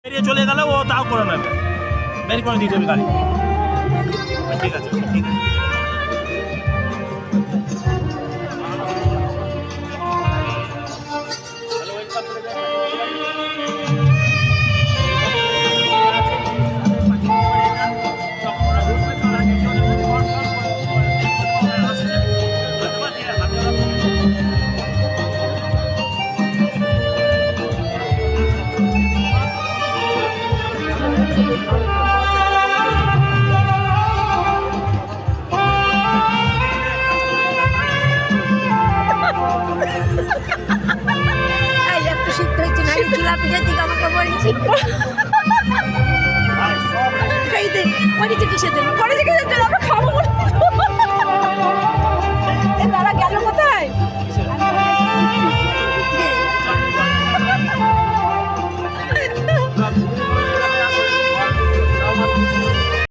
বেরিয়ে চলে গেলে ও তাও করে নেবে, বের করে দিয়ে যাবে গাড়ি। ঠিক আছে, ঠিক আছে। একটু সিদ্ধ হচ্ছে না, জিলাপির দিকে আমাকে বলছি খাইতে করেছে কিসের জন্য, করেছে কিসের জন্য আমরা খাবো।